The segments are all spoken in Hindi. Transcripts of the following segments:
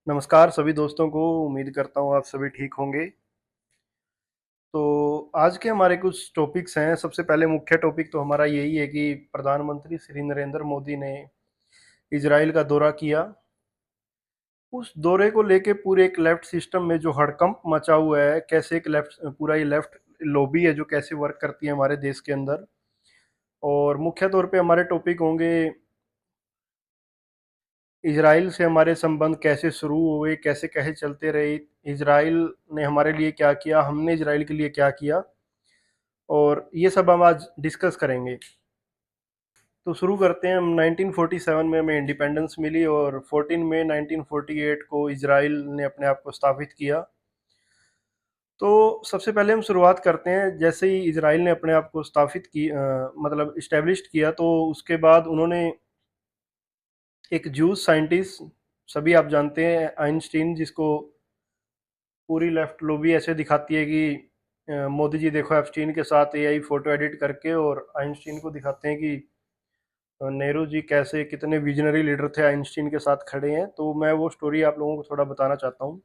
नमस्कार सभी दोस्तों को। उम्मीद करता हूँ आप सभी ठीक होंगे। तो आज के हमारे कुछ टॉपिक्स हैं। सबसे पहले मुख्य टॉपिक तो हमारा यही है कि प्रधानमंत्री श्री नरेंद्र मोदी ने इजराइल का दौरा किया। उस दौरे को लेके पूरे एक लेफ्ट सिस्टम में जो हड़कंप मचा हुआ है, कैसे एक लेफ्ट पूरा ये लेफ्ट लॉबी है जो कैसे वर्क करती है हमारे देश के अंदर। और मुख्य तौर पे हमारे टॉपिक होंगे इजराइल से हमारे संबंध कैसे शुरू हुए, कैसे कैसे चलते रहे, इजराइल ने हमारे लिए क्या किया, हमने इजराइल के लिए क्या किया, और ये सब हम आज डिस्कस करेंगे। तो शुरू करते हैं हम। 1947 में हमें इंडिपेंडेंस मिली और 14 मई 1948 को इजराइल ने अपने आप को स्थापित किया। तो सबसे पहले हम शुरुआत करते हैं, जैसे ही इजराइल ने अपने आप को स्थापित की मतलब इस्टेब्लिश्ड किया, तो उसके बाद उन्होंने एक जूस साइंटिस्ट, सभी आप जानते हैं आइंस्टीन, जिसको पूरी लेफ्ट लॉबी ऐसे दिखाती है कि मोदी जी देखो एप्स्टीन के साथ एआई फोटो एडिट करके, और आइंस्टीन को दिखाते हैं कि नेहरू जी कैसे कितने विजनरी लीडर थे, आइंस्टीन के साथ खड़े हैं। तो मैं वो स्टोरी आप लोगों को थोड़ा बताना चाहता हूँ।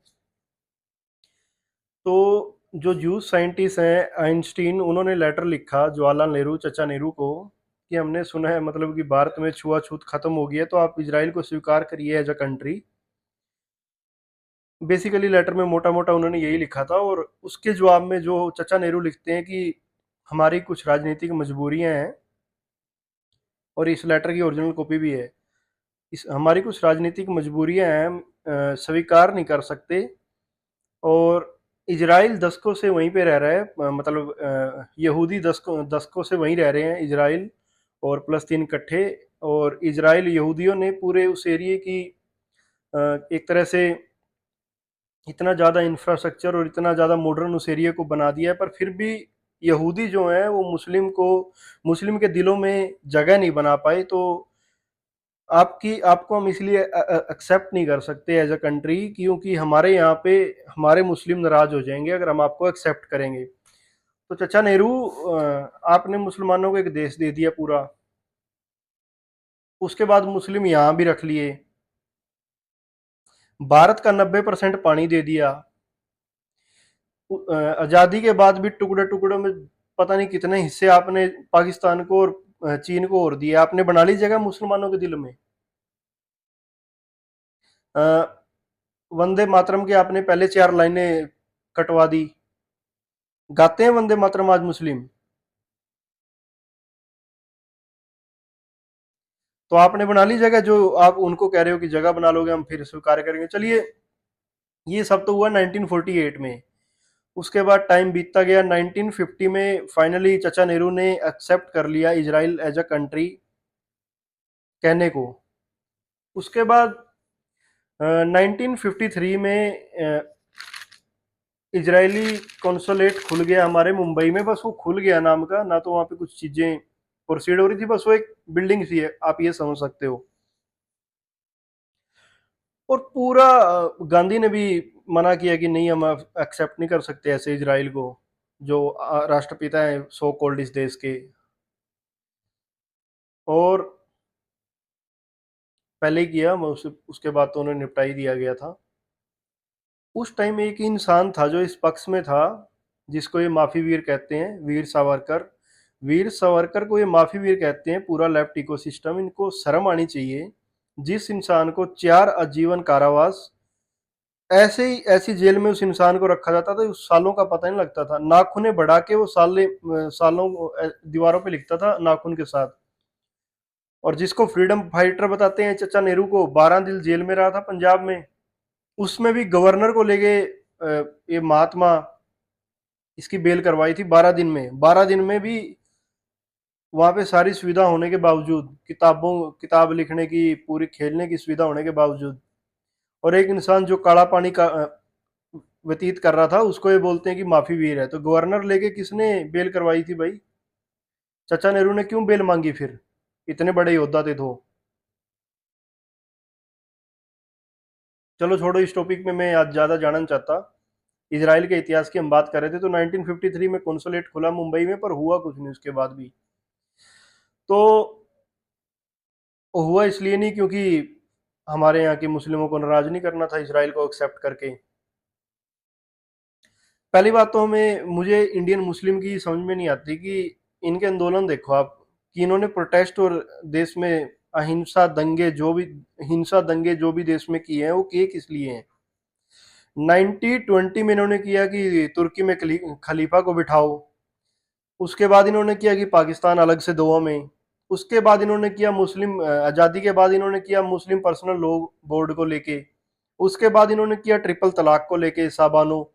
तो जो जूस साइंटिस्ट हैं आइंस्टीन, उन्होंने लेटर लिखा जवाहरलाल नेहरू, चचा नेहरू को, कि हमने सुना है मतलब कि भारत में छुआछूत खत्म हो गई है, तो आप इजराइल को स्वीकार करिए as a country. Basically later में मोटा मोटा उन्होंने यही लिखा था। और उसके जवाब में जो चचा नेहरू लिखते हैं कि हमारी कुछ राजनीतिक मजबूरियां हैं, और इस लेटर की ओरिजिनल कॉपी भी है। इस हमारी कुछ राजनीतिक मजबूरियां हैं, हम स्वीकार नहीं कर सकते। और इजराइल दशकों से वहीं पे रह रहा है, मतलब यहूदी दशकों से वहीं रह रहे हैं इजराइल और फलस्तीन इकट्ठे। और इजराइल यहूदियों ने पूरे उस एरिए की एक तरह से इतना ज़्यादा इंफ्रास्ट्रक्चर और इतना ज़्यादा मॉडर्न उस एरिया को बना दिया है, पर फिर भी यहूदी जो हैं वो मुस्लिम के दिलों में जगह नहीं बना पाए। तो आपकी आपको हम इसलिए एक्सेप्ट नहीं कर सकते एज अ कंट्री, क्योंकि हमारे यहाँ पे हमारे मुस्लिम नाराज हो जाएंगे अगर हम आपको एक्सेप्ट करेंगे। तो चचा नेहरू, आपने मुसलमानों को एक देश दे दिया पूरा, उसके बाद मुस्लिम यहाँ भी रख लिए, भारत का 90% पानी दे दिया, आज़ादी के बाद भी टुकड़े टुकड़ों में पता नहीं कितने हिस्से आपने पाकिस्तान को और चीन को और दिए। आपने बना ली जगह मुसलमानों के दिल में। अ, वंदे मातरम के आपने पहले 4 लाइनें कटवा दी। गाते हैं वंदे मातरम आज मुस्लिम। तो आपने बना ली जगह, जो आप उनको कह रहे हो कि जगह बना लोगे हम फिर स्वीकार करेंगे। चलिए, ये सब तो हुआ 1948 में। उसके बाद टाइम बीतता गया। 1950 में फाइनली चचा नेहरू ने एक्सेप्ट कर लिया इजराइल एज अ कंट्री कहने को। उसके बाद 1953 में इजरायली कॉन्सुलेट खुल गया हमारे मुंबई में। बस वो खुल गया नाम का, ना तो वहाँ पे कुछ चीज़ें प्रोसीड हो रही थी, बस वो एक बिल्डिंग सी है, आप ये समझ सकते हो। और पूरा गांधी ने भी मना किया कि नहीं, हम एक्सेप्ट नहीं कर सकते ऐसे इजराइल को, जो राष्ट्रपिता है सो कॉल्ड इस देश के। और पहले ही किया, उसके बाद तो उन्हें निपटा ही दिया गया था। उस टाइम एक ही इंसान था जो इस पक्ष में था, जिसको ये माफी वीर कहते हैं, वीर सावरकर। वीर सावरकर को ये माफी वीर कहते हैं, पूरा लेफ्ट इकोसिस्टम। इनको शर्म आनी चाहिए। जिस इंसान को 4 आजीवन कारावास, ऐसे ही ऐसी जेल में उस इंसान को रखा जाता था, उस सालों का पता नहीं लगता था। नाखूने बढ़ा के वो सालों दीवारों पे लिखता था नाखून के साथ। और जिसको फ्रीडम फाइटर बताते हैं चचा नेहरू को, 12 दिन जेल में रहा था पंजाब में। उसमें भी गवर्नर को लेके ये महात्मा इसकी बेल करवाई थी 12 दिन में। 12 दिन में भी वहां पे सारी सुविधा होने के बावजूद, किताब लिखने की, पूरी खेलने की सुविधा होने के बावजूद, और एक इंसान जो काला पानी का व्यतीत कर रहा था, उसको ये बोलते हैं कि माफी वीर है। तो गवर्नर लेके किसने बेल करवाई थी भाई? चचा नेहरू ने क्यों बेल मांगी फिर? इतने बड़े योद्धा थे तो। चलो छोड़ो, इस टॉपिक में मैं आज ज्यादा जानना नहीं चाहता। इसराइल के इतिहास की हम बात कर रहे थे। तो 1953 में कॉन्सुलेट खुला मुंबई में, पर हुआ कुछ नहीं उसके बाद भी। तो हुआ इसलिए नहीं क्योंकि हमारे यहाँ के मुस्लिमों को नाराज नहीं करना था इसराइल को एक्सेप्ट करके। पहली बात तो हमें मुझे इंडियन मुस्लिम की समझ में नहीं आती कि इनके आंदोलन देखो आप, कि इन्होंने प्रोटेस्ट और देश में अहिंसा दंगे जो भी हिंसा दंगे जो भी देश में किए हैं वो किए किस लिए हैं। 1920 में इन्होंने किया कि तुर्की में खलीफा को बिठाओ। उसके बाद इन्होंने किया कि पाकिस्तान अलग से दो में। उसके बाद इन्होंने किया मुस्लिम आज़ादी के बाद इन्होंने किया मुस्लिम पर्सनल लॉ बोर्ड को लेके। उसके बाद इन्होंने किया ट्रिपल तलाक को लेके साबानो।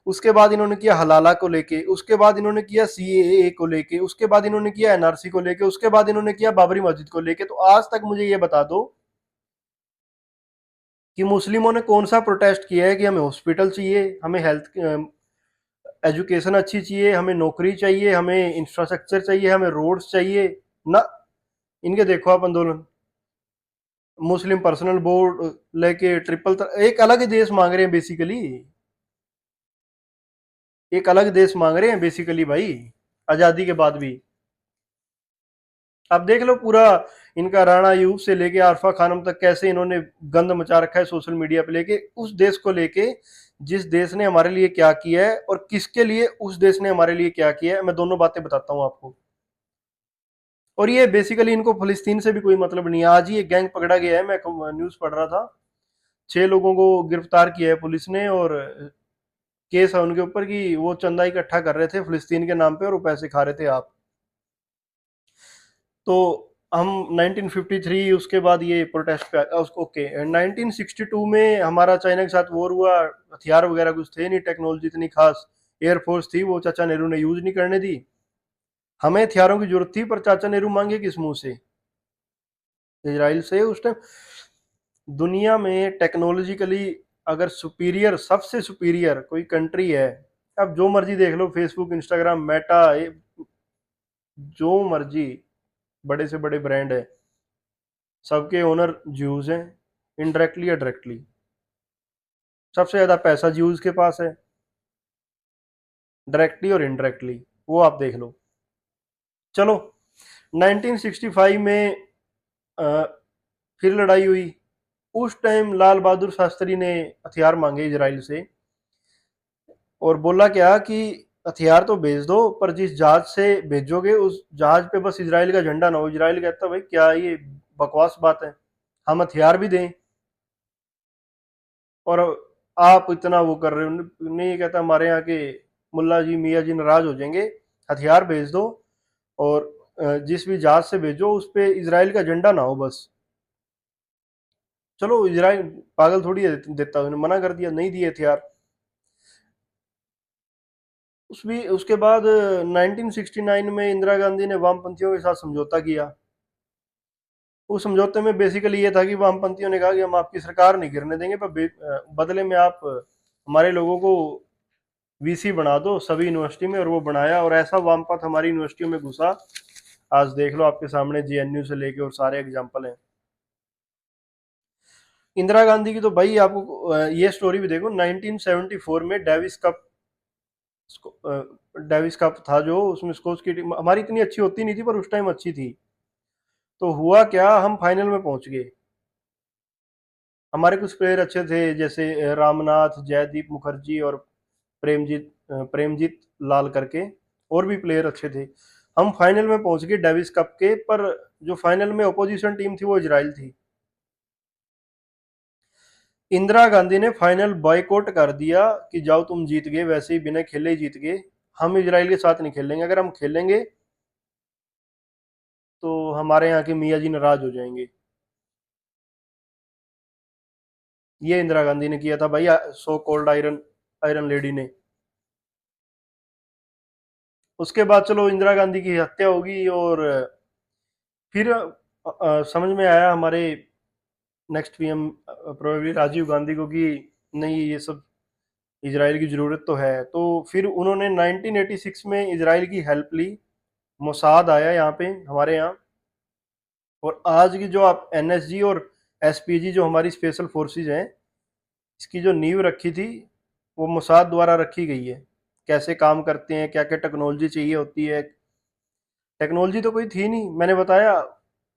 उसके बाद इन्होंने किया हलाला को लेके। उसके बाद इन्होंने किया सीएए को लेके। उसके बाद इन्होंने किया एनआरसी को लेके। उसके बाद इन्होंने किया बाबरी मस्जिद को लेके। तो आज तक मुझे ये बता दो कि मुस्लिमों ने कौन सा प्रोटेस्ट किया है कि हमें हॉस्पिटल चाहिए, हमें हेल्थ एजुकेशन अच्छी चाहिए, हमें नौकरी चाहिए, हमें इंफ्रास्ट्रक्चर चाहिए, हमें रोड्स चाहिए ना। इनके देखो आप आंदोलन, मुस्लिम पर्सनल बोर्ड लेके एक अलग ही देश मांग रहे हैं बेसिकली। एक अलग देश मांग रहे हैं बेसिकली भाई, आजादी के बाद भी। अब देख लो पूरा इनका राणा यूब से लेके आरफा खानम तक कैसे इन्होंने गंद मचा रखा है सोशल मीडिया पे लेके उस देश को लेके, जिस देश ने हमारे लिए क्या किया है और किसके लिए उस देश ने हमारे लिए क्या किया है। मैं दोनों बातें बताता हूँ आपको। और ये बेसिकली इनको फिलिस्तीन से भी कोई मतलब नहीं है। आज ही एक गैंग पकड़ा गया है, मैं न्यूज पढ़ रहा था। 6 लोगों को गिरफ्तार किया है पुलिस ने, और केस है उनके ऊपर कि वो चंदा इकट्ठा कर रहे थे फिलिस्तीन के नाम पे और वो पैसे खा रहे थे आप। तो हम 1953 उसके बाद ये प्रोटेस्ट पे ओके 1962 में हमारा चाइना के साथ वॉर हुआ। हथियार वगैरह कुछ थे नहीं, टेक्नोलॉजी इतनी खास, एयरफोर्स थी वो चाचा नेहरू ने यूज नहीं करने दी। हमें हथियारों की जरूरत थी पर चाचा नेहरू मांगे किस मुंह से? इजराइल से। उस टाइम दुनिया में टेक्नोलॉजिकली अगर सुपीरियर, सबसे सुपीरियर कोई कंट्री है, अब जो मर्जी देख लो, फेसबुक, इंस्टाग्राम, मेटा, जो मर्जी बड़े से बड़े ब्रांड है, सबके ओनर ज्यूज हैं, इनडायरेक्टली या डायरेक्टली। सबसे ज्यादा पैसा ज्यूज के पास है, डायरेक्टली और इनडायरेक्टली, वो आप देख लो। चलो 1965 में अ, फिर लड़ाई हुई। उस टाइम लाल बहादुर शास्त्री ने हथियार मांगे इजराइल से और बोला क्या कि हथियार तो भेज दो पर जिस जहाज से भेजोगे उस जहाज पे बस इजराइल का झंडा ना हो। इजराइल कहता भाई क्या ये बकवास बात है, हम हथियार भी दें और आप इतना वो कर रहे हो। नहीं, कहता हमारे यहाँ के मुल्ला जी मियाँ जी नाराज हो जाएंगे, हथियार भेज दो और जिस भी जहाज से भेजो उस पे इसराइल का झंडा ना हो बस। चलो इसराइल पागल थोड़ी है देता, उन्होंने मना कर दिया, नहीं दिए हथियार। उस भी उसके बाद 1969 में इंदिरा गांधी ने वामपंथियों के साथ समझौता किया। उस समझौते में बेसिकली ये था कि वामपंथियों ने कहा कि हम आपकी सरकार नहीं गिरने देंगे पर बदले में आप हमारे लोगों को वीसी बना दो सभी यूनिवर्सिटी में। और वो बनाया और ऐसा वामपंथ हमारी यूनिवर्सिटियों में घुसा। आज देख लो आपके सामने जेएनयू से लेके और सारे एग्जाम्पल हैं। इंदिरा गांधी की तो भाई आपको ये स्टोरी भी देखो, 1974 में डेविस कप था जो, उसमें स्कोच की टीम हमारी इतनी अच्छी होती नहीं थी पर उस टाइम अच्छी थी। तो हुआ क्या, हम फाइनल में पहुंच गए। हमारे कुछ प्लेयर अच्छे थे जैसे रामनाथ, जयदीप मुखर्जी और प्रेमजीत लाल करके, और भी प्लेयर अच्छे थे। हम फाइनल में पहुंच गए डेविस कप के, पर जो फाइनल में अपोजिशन टीम थी वो इजराइल थी। इंदिरा गांधी ने फाइनल बॉयकॉट कर दिया कि जाओ तुम जीत गए, वैसे ही बिना खेले ही जीत गए, हम इजराइल के साथ नहीं खेलेंगे, अगर हम खेलेंगे तो हमारे यहाँ के मियाँ जी नाराज हो जाएंगे। ये इंदिरा गांधी ने किया था भाई, so called iron iron lady ने। उसके बाद चलो इंदिरा गांधी की हत्या होगी और फिर समझ में आया हमारे next PM probably Rajiv Gandhi को कि नहीं, ये सब इसराइल की ज़रूरत तो है। तो फिर उन्होंने 1986 में इसराइल की हेल्प ली। मोसाद आया यहाँ पे हमारे यहाँ, और आज की जो आप एनएसजी और एसपीजी जो हमारी स्पेशल फोर्सेस हैं, इसकी जो नींव रखी थी वो मोसाद द्वारा रखी गई है। कैसे काम करते हैं, क्या क्या टेक्नोलॉजी चाहिए होती है। टेक्नोलॉजी तो कोई थी नहीं, मैंने बताया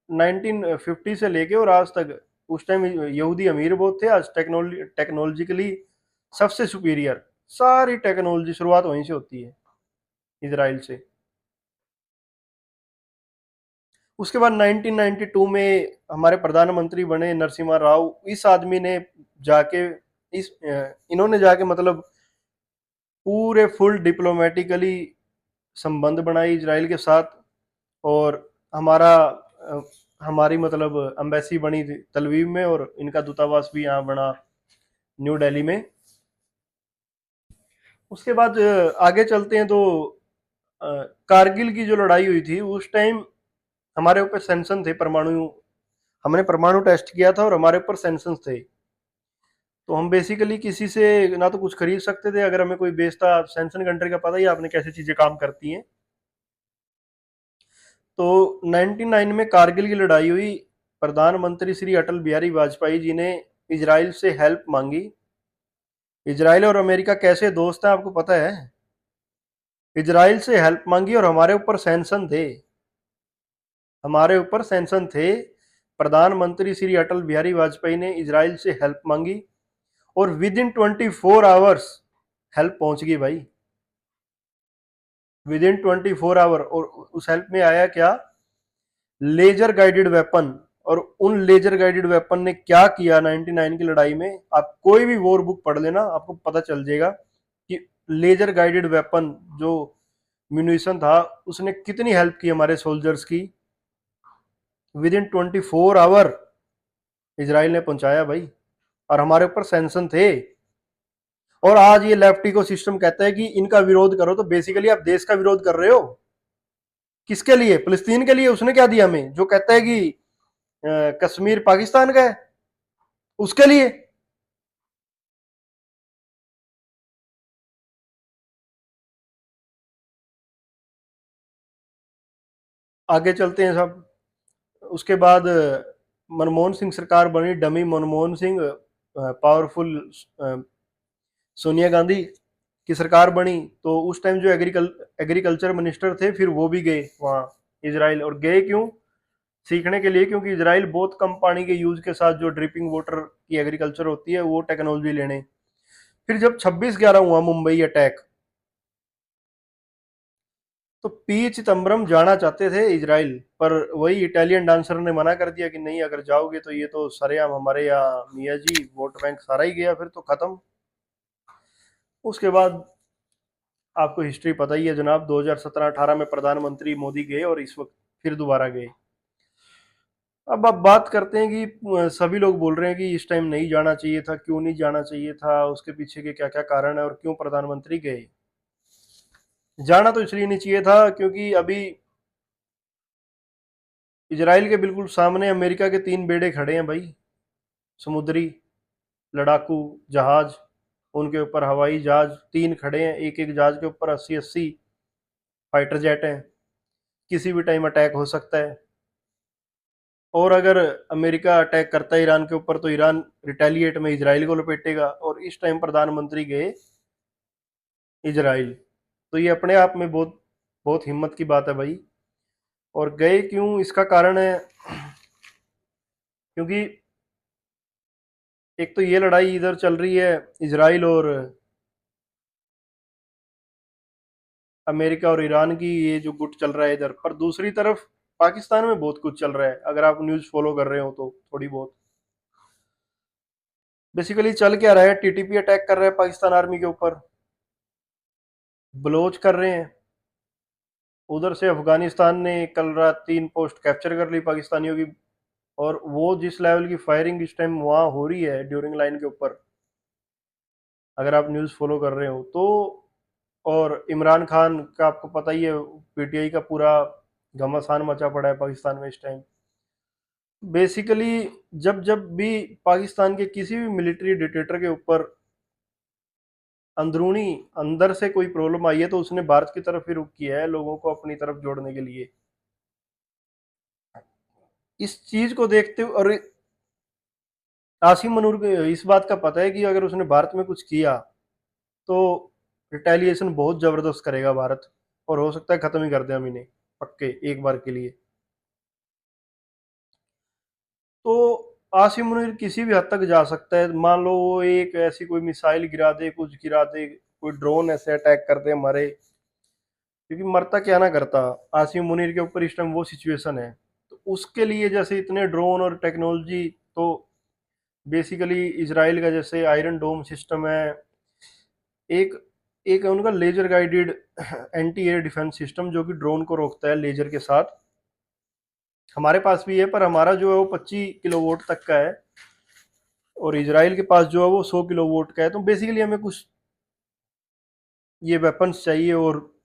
1950 से लेके और आज तक उस टाइम यहूदी अमीर बहुत थे, आज टेक्नोलॉजिकली सबसे सुपीरियर। सारी टेक्नोलॉजी शुरुआत वहीं से होती है, इजराइल से। उसके बाद 1992 में हमारे प्रधानमंत्री बने नरसिम्हा राव। इस आदमी ने जाके इन्होंने जाके मतलब पूरे फुल डिप्लोमेटिकली संबंध बनाए इजराइल के साथ। और हमारी मतलब एम्बेसी बनी थी तल अवीव में, और इनका दूतावास भी यहाँ बना न्यू दिल्ली में। उसके बाद आगे चलते हैं तो अ, कारगिल की जो लड़ाई हुई थी उस टाइम हमारे ऊपर सैंक्शन थे परमाणु। हमने परमाणु टेस्ट किया था और हमारे ऊपर सैंक्शन थे। तो हम बेसिकली किसी से ना तो कुछ खरीद सकते थे अगर हमें कोई बेचता। सैंक्शन कंट्री का पता ही है आपने कैसे चीजें काम करती हैं। तो 99 में कारगिल की लड़ाई हुई। प्रधानमंत्री श्री अटल बिहारी वाजपेयी जी ने इजराइल से हेल्प मांगी। इजराइल और अमेरिका कैसे दोस्त हैं आपको पता है। इजराइल से हेल्प मांगी और हमारे ऊपर सैंक्शन थे। हमारे ऊपर सैंक्शन थे। प्रधानमंत्री श्री अटल बिहारी वाजपेयी ने इजराइल से हेल्प मांगी और विद इन 24 आवर्स हेल्प पहुंच गई भाई। Within 24 hour. और उस हेल्प में आया क्या, लेजर गाइडेड वेपन। और उन लेजर गाइडेड वेपन ने क्या किया 99 की लड़ाई में, आप कोई भी वॉर बुक पढ़ लेना आपको पता चल जाएगा कि लेजर गाइडेड वेपन जो म्यूनिशन था उसने कितनी हेल्प की हमारे सोल्जर्स की। विद इन 24 आवर इसराइल ने पहुंचाया भाई। और हमारे ऊपर सैंक्शन थे। और आज ये लेफ्ट इको सिस्टम कहता है कि इनका विरोध करो, तो बेसिकली आप देश का विरोध कर रहे हो। किसके लिए? फिलिस्तीन के लिए। उसने क्या दिया हमें जो कहता है कि कश्मीर पाकिस्तान का है, उसके लिए। आगे चलते हैं सब। उसके बाद मनमोहन सिंह सरकार बनी। डमी मनमोहन सिंह, पावरफुल सोनिया गांधी की सरकार बनी। तो उस टाइम जो एग्रीकल्चर मिनिस्टर थे फिर वो भी गए वहाँ इजराइल। और गए क्यों? सीखने के लिए, क्योंकि इजराइल बहुत कम पानी के यूज के साथ जो ड्रिपिंग वाटर की एग्रीकल्चर होती है वो टेक्नोलॉजी लेने। फिर जब 26/11 हुआ मुंबई अटैक, तो पी चिदम्बरम जाना चाहते थे इजराइल, पर वही इटालियन डांसर ने मना कर दिया कि नहीं, अगर जाओगे तो ये तो सरेआम हमारे यहाँ मियाँ जी वोट बैंक सारा ही गया, फिर तो खत्म। उसके बाद आपको हिस्ट्री पता ही है जनाब, 2017-18 में प्रधानमंत्री मोदी गए और इस वक्त फिर दोबारा गए। अब आप बात करते हैं कि सभी लोग बोल रहे हैं कि इस टाइम नहीं जाना चाहिए था, क्यों नहीं जाना चाहिए था, उसके पीछे के क्या क्या कारण है और क्यों प्रधानमंत्री गए। जाना तो इसलिए नहीं चाहिए था क्योंकि अभी इजराइल के बिल्कुल सामने अमेरिका के 3 बेड़े खड़े हैं भाई, समुद्री लड़ाकू जहाज। उनके ऊपर हवाई जहाज 3 खड़े हैं, एक एक जहाज के ऊपर 80-80 फाइटर जेट हैं। किसी भी टाइम अटैक हो सकता है। और अगर अमेरिका अटैक करता है ईरान के ऊपर तो ईरान रिटेलिएट में इजराइल को लपेटेगा। और इस टाइम प्रधानमंत्री गए इजराइल, तो ये अपने आप में बहुत बहुत हिम्मत की बात है भाई। और गए क्यों, इसका कारण है क्योंकि एक तो ये लड़ाई इधर चल रही है इजराइल और अमेरिका और ईरान की, ये जो गुट चल रहा है इधर, पर दूसरी तरफ पाकिस्तान में बहुत कुछ चल रहा है अगर आप न्यूज़ फॉलो कर रहे हो तो थोड़ी बहुत। बेसिकली चल क्या रहा है, टीटीपी अटैक कर रहा है पाकिस्तान आर्मी के ऊपर, बलोच कर रहे हैं। उधर से अफगानिस्तान ने कल रात 3 पोस्ट कैप्चर कर ली पाकिस्तानियों की। और वो जिस लेवल की फायरिंग इस टाइम वहां हो रही है ड्यूरिंग लाइन के ऊपर, अगर आप न्यूज़ फॉलो कर रहे हो तो। और इमरान खान का आपको पता ही है, पीटीआई का पूरा घमासान मचा पड़ा है पाकिस्तान में इस टाइम। बेसिकली जब जब भी पाकिस्तान के किसी भी मिलिट्री डिक्टेटर के ऊपर अंदरूनी अंदर से कोई प्रॉब्लम आई है तो उसने भारत की तरफ ही रुख किया है लोगों को अपनी तरफ जोड़ने के लिए। इस चीज को देखते हुए, और आसिम मनूर को इस बात का पता है कि अगर उसने भारत में कुछ किया तो रिटेलिएशन बहुत जबरदस्त करेगा भारत। और हो सकता है खत्म ही कर दे हम इन्हें पक्के एक बार के लिए। तो आसिम मुनीर किसी भी हद तक जा सकता है। मान लो वो एक ऐसी कोई मिसाइल गिरा दे, कुछ गिरा दे, कोई ड्रोन ऐसे अटैक कर दे हमारे, क्योंकि मरता क्या ना करता। आसिम मुनीर के ऊपर इस टाइम वो सिचुएशन है। तो उसके लिए जैसे इतने ड्रोन और टेक्नोलॉजी, तो बेसिकली इसराइल का जैसे आयरन डोम सिस्टम है, एक एक है उनका laser guided anti air defence system, जो कि ड्रोन को रोकता है लेजर के साथ। हमारे पास भी है, पर हमारा जो है वो 25 किलोवाट तक का है, और इसराइल के पास जो है वो 100 किलोवाट का है। तो बेसिकली हमें कुछ ये वेपन्स चाहिए, और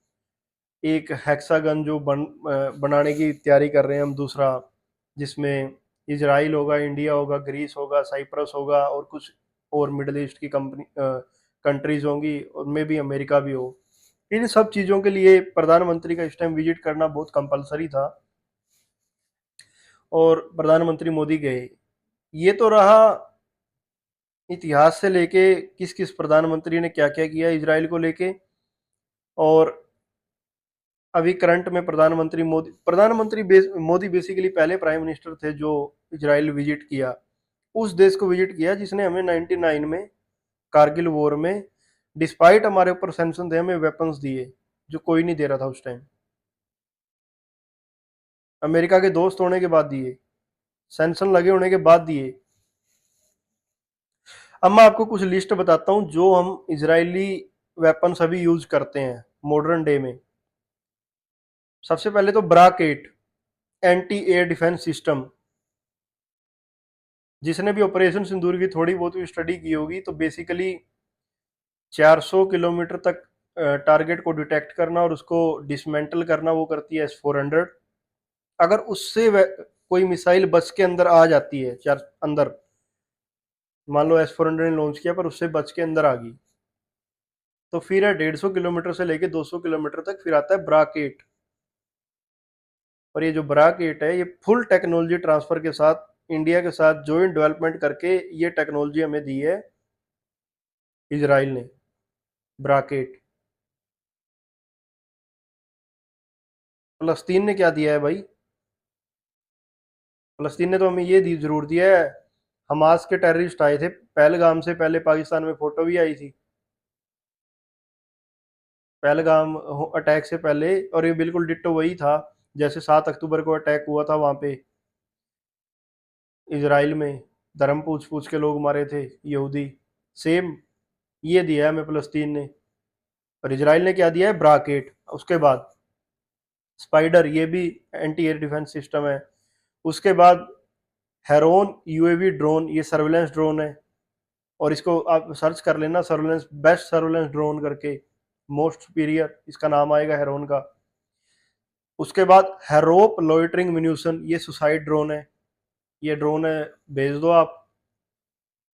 एक हेक्सागन जो बनाने की तैयारी कर रहे हैं हम दूसरा, जिसमें इसराइल होगा, इंडिया होगा, ग्रीस होगा, साइप्रस होगा, और कुछ और मिडल ईस्ट की कंपनी कंट्रीज होंगी, और मे भी अमेरिका भी हो। इन सब चीज़ों के लिए प्रधानमंत्री का इस टाइम विजिट करना बहुत कंपलसरी था, और प्रधानमंत्री मोदी गए। ये तो रहा इतिहास से लेके किस किस प्रधानमंत्री ने क्या क्या किया इसराइल को लेके। और अभी करंट में मोदी बेसिकली पहले प्राइम मिनिस्टर थे जो इजराइल विजिट किया, उस देश को विजिट किया जिसने हमें 99 में कारगिल वॉर में, डिस्पाइट हमारे ऊपर सैंक्शन थे, हमें वेपन्स दिए जो कोई नहीं दे रहा था उस टाइम। अमेरिका के दोस्त होने के बाद दिए, सैंक्शन लगे होने के बाद दिए। अब मैं आपको कुछ लिस्ट बताता हूँ जो हम इजरायली वेपन्स अभी यूज करते हैं मॉडर्न डे में। सबसे पहले तो Barack 8 anti air defence system. जिसने भी ऑपरेशन सिंदूर की थोड़ी बहुत भी स्टडी की होगी, तो बेसिकली 400 किलोमीटर तक टारगेट को डिटेक्ट करना और उसको डिसमेंटल करना वो करती है S-400। अगर उससे कोई मिसाइल बच के अंदर आ जाती है, चार अंदर, मान लो S-400 ने लॉन्च किया पर उससे बच के अंदर आ गई, तो फिर है 150 किलोमीटर से लेके 200 किलोमीटर तक फिर आता है ब्राक 8। और ये जो ब्राक 8 है, ये फुल टेक्नोलॉजी ट्रांसफर के साथ इंडिया के साथ जॉइंट डेवलपमेंट करके ये टेक्नोलॉजी हमें दी है इसराइल ने, ब्राक 8। फलस्तीन ने क्या दिया है भाई? फलस्तीन ने तो हमें ये दी जरूर दिया है, हमास के टेररिस्ट आए थे पहलगाम से पहले, पाकिस्तान में फोटो भी आई थी पहलगाम अटैक से पहले, और ये बिल्कुल डिट्टो वही था जैसे 7 अक्टूबर को अटैक हुआ था वहां पे इसराइल में, धर्म पूछ पूछ के लोग मारे थे यहूदी। सेम ये दिया है हमें फलस्तीन ने। और इसराइल ने क्या दिया है? ब्राकेट। उसके बाद स्पाइडर, ये भी एंटी एयर डिफेंस सिस्टम है। उसके बाद हेरोन यूएवी ड्रोन, ये सर्वेलेंस ड्रोन है, और इसको आप सर्च कर लेना, सर्वेलेंस बेस्ट सर्वेलेंस ड्रोन करके, मोस्ट सुपीरियर इसका नाम आएगा हेरोन का। उसके बाद हेरोप लॉइटरिंग म्यूनिशन, ये सुसाइड ड्रोन है। ये ड्रोन है, भेज दो आप,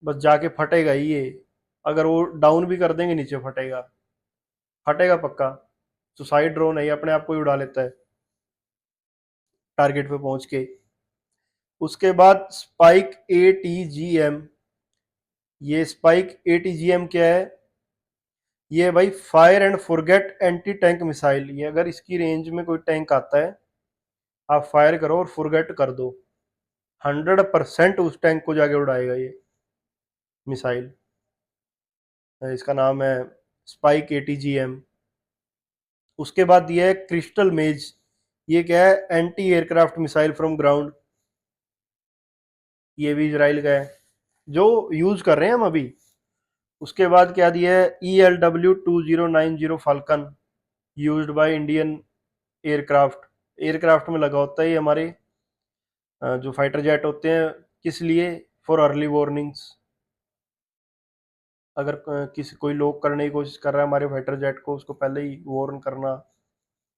बस जाके फटेगा ही ये। अगर वो डाउन भी कर देंगे नीचे फटेगा, फटेगा पक्का। सुसाइड ड्रोन है, ये अपने आप को ही उड़ा लेता है टारगेट पे पहुंच के। उसके बाद स्पाइक ATGM, ये स्पाइक ATGM क्या है? ये भाई fire and forget anti tank missile. ये अगर इसकी रेंज में कोई टैंक आता है, आप फायर करो और फॉरगेट कर दो, 100% उस टैंक को जाके उड़ाएगा ये मिसाइल। इसका नाम है स्पाइक ATGM। उसके बाद दिया है क्रिस्टल मेज, ये क्या है? Anti aircraft missile from ground. ये भी इसराइल का है जो यूज कर रहे हैं हम अभी। उसके बाद क्या दिया है? ELW 2090 falcon, used by Indian aircraft. Aircraft में लगा होता है ये हमारे जो फाइटर जेट होते हैं। किस लिए? For early warnings. अगर किसी कोई लोग करने की कोशिश कर रहा है हमारे फाइटर जेट को, उसको पहले ही वार्न करना,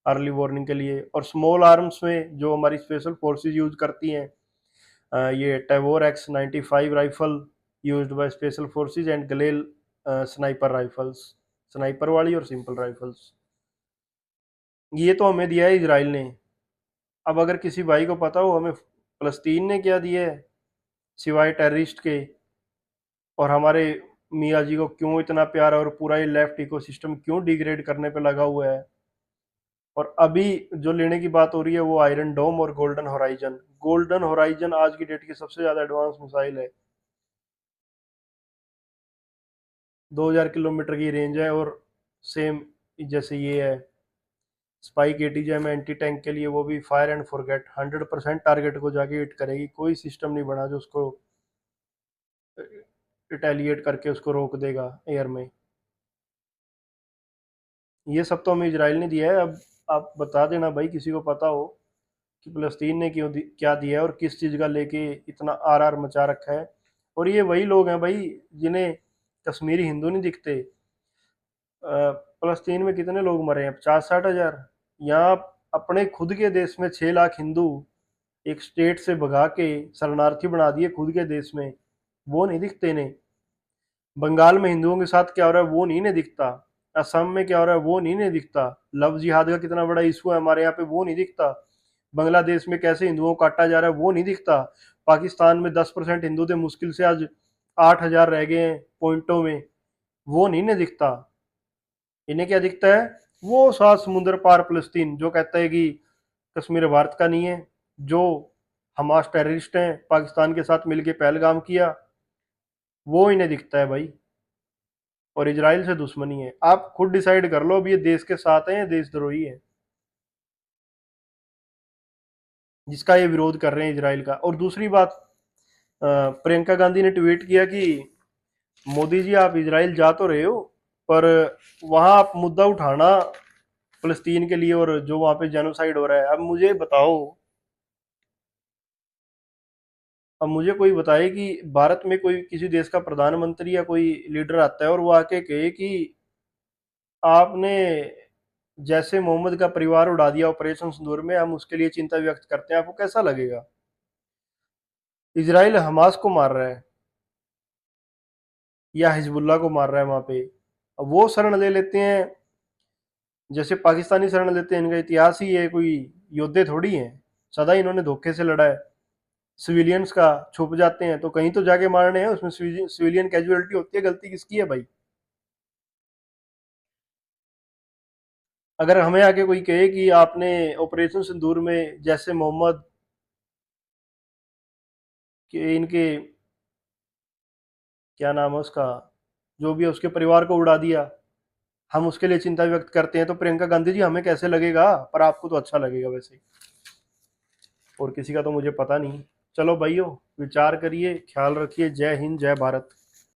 अर्ली वार्निंग के लिए। और स्मॉल आर्म्स में जो हमारी स्पेशल फोर्सेस यूज करती हैं, ये Tavor X95 rifle, used by special forces, and Galil sniper rifles, sniper वाली और सिंपल राइफल्स। ये तो हमें दिया है इसराइल ने। अब अगर किसी भाई को पता हो हमें फलस्तीन ने क्या दिया है सिवाय टेररिस्ट के, और हमारे मियाँ जी को क्यों इतना प्यार है, और पूरा ये लेफ्ट इकोसिस्टम क्यों डिग्रेड करने पे लगा हुआ है, और अभी जो लेने की बात हो रही है वो आयरन डोम और गोल्डन होराइजन। गोल्डन होराइजन आज की डेट की सबसे ज्यादा एडवांस मिसाइल है। 2000 किलोमीटर की रेंज है, और सेम जैसे ये है स्पाइक एटीजेम एंटी टैंक के लिए, वो भी फायर एंड फॉरगेट 100% टारगेट को जाके हिट करेगी। कोई सिस्टम नहीं बना जो उसको रिटेलिएट करके उसको रोक देगा एयर में। ये सब तो हमें इजराइल ने दिया है। अब आप बता देना भाई, किसी को पता हो कि फ़लस्तीन ने क्या दिया है और किस चीज़ का लेके इतना आर आर मचा रखा है। और ये वही लोग हैं भाई जिन्हें कश्मीरी हिंदू नहीं दिखते। फ़लस्तीन में कितने लोग मरे हैं, 50-60 हज़ार। यहाँ अपने खुद के देश में 6 लाख हिंदू एक स्टेट से भगा के शरणार्थी बना दिए खुद के देश में, वो नहीं दिखते इन्हें। बंगाल में हिंदुओं के साथ क्या हो रहा है वो नहीं इन्हें दिखता। असम में क्या हो रहा है वो नहीं इन्हें दिखता। लव जिहाद का कितना बड़ा इशू है हमारे यहाँ पे, वो नहीं दिखता। बांग्लादेश में कैसे हिंदुओं को काटा जा रहा है वो नहीं दिखता। पाकिस्तान में 10% हिंदू थे, मुश्किल से आज 8 हज़ार रह गए हैं पॉइंटों में, वो नहीं इन्हें दिखता। इन्हें क्या दिखता है, वो सात समुद्र पार फ़लस्तीन जो कहता है कि कश्मीर भारत का नहीं है, जो हमास टेररिस्ट हैं पाकिस्तान के साथ मिलके पहलगाम किया, वो इन्हें दिखता है भाई। और इजराइल से दुश्मनी है। आप खुद डिसाइड कर लो अब ये देश के साथ है या देशद्रोही है जिसका ये विरोध कर रहे हैं इजराइल का। और दूसरी बात, प्रियंका गांधी ने ट्वीट किया कि मोदी जी आप इजराइल जा तो रहे हो, पर वहां आप मुद्दा उठाना फलस्तीन के लिए और जो वहां पे जेनोसाइड हो रहा है। अब मुझे बताओ, अब मुझे कोई बताए कि भारत में कोई किसी देश का प्रधानमंत्री या कोई लीडर आता है और वो आके कहे कि आपने जैसे मोहम्मद का परिवार उड़ा दिया ऑपरेशन सिंदूर में, हम उसके लिए चिंता व्यक्त करते हैं। आपको कैसा लगेगा? इजराइल हमास को मार रहा है या हिजबुल्लाह को मार रहा है वहां पे, अब वो शरण ले लेते हैं जैसे पाकिस्तानी शरण लेते हैं। इनका इतिहास ही है, कोई योद्धे थोड़ी हैं, सदा इन्होंने धोखे से लड़ा है। सिविलियंस का छुप जाते हैं तो कहीं तो जाके मारने हैं, उसमें सिविलियन कैजुअलिटी होती है। गलती किसकी है भाई? अगर हमें आके कोई कहे कि आपने ऑपरेशन सिंदूर में जैसे मोहम्मद के इनके क्या नाम है उसका, जो भी है उसके परिवार को उड़ा दिया, हम उसके लिए चिंता व्यक्त करते हैं, तो प्रियंका गांधी जी हमें कैसे लगेगा? पर आपको तो अच्छा लगेगा वैसे, और किसी का तो मुझे पता नहीं। चलो भाइयों, विचार करिए, ख्याल रखिए। जय हिंद, जय भारत।